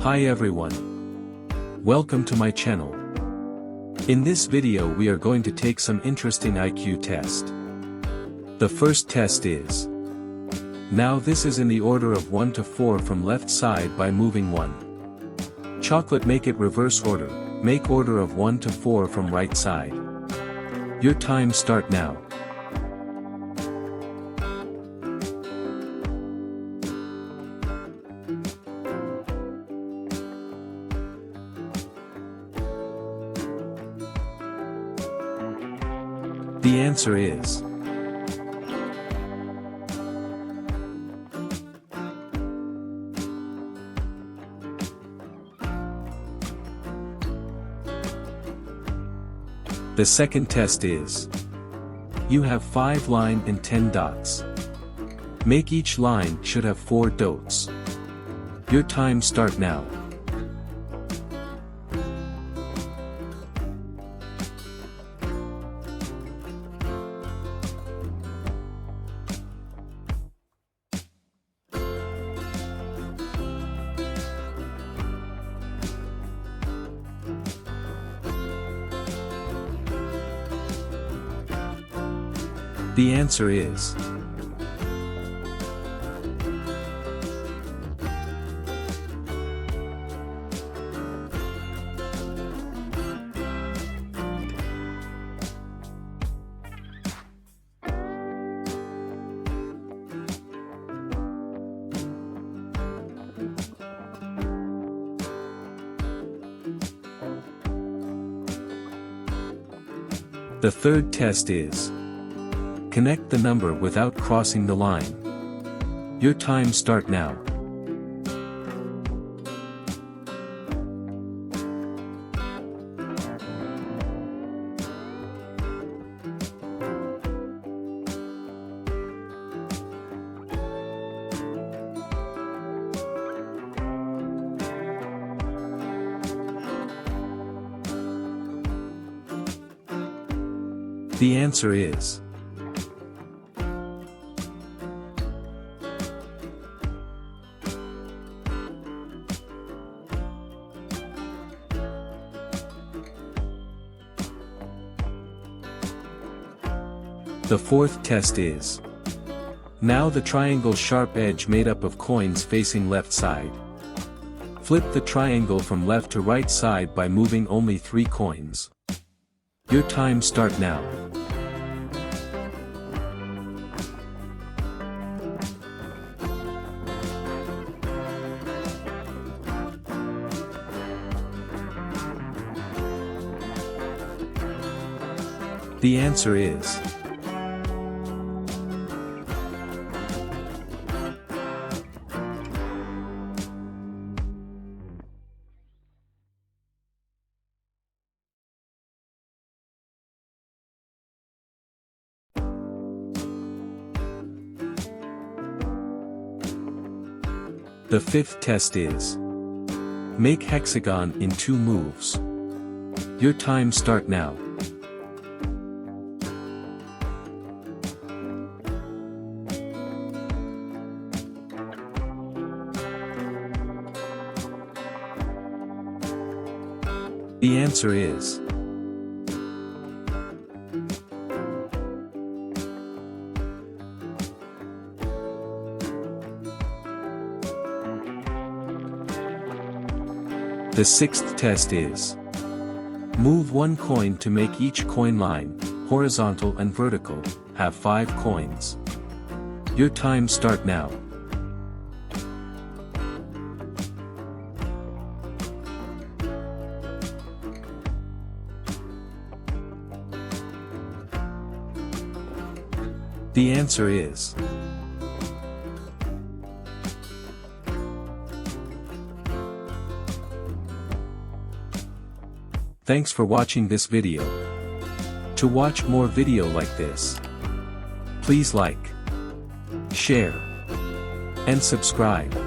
Hi everyone. Welcome to my channel. In this video we are going to take some interesting IQ test. The first test is. Now this is in the order of 1 to 4 from left side by moving 1. Chocolate, make it reverse order, make order of 1 to 4 from right side. Your time start now. The answer is the second test is. You have 5 line and 10 dots. Make each line should have 4 dots. Your time start now. The answer is the third test is. Connect the number without crossing the line. Your time start now. The answer is the fourth test is. Now the triangle's sharp edge made up of coins facing left side. Flip the triangle from left to right side by moving only 3 coins. Your time start now. The answer is the fifth test is. Make hexagon in 2 moves. Your time start now. The answer is the sixth test is. Move 1 coin to make each coin line, horizontal and vertical, have 5 coins. Your time start now. The answer is Thanks for watching this video. To watch more video like this, please like, share, and subscribe.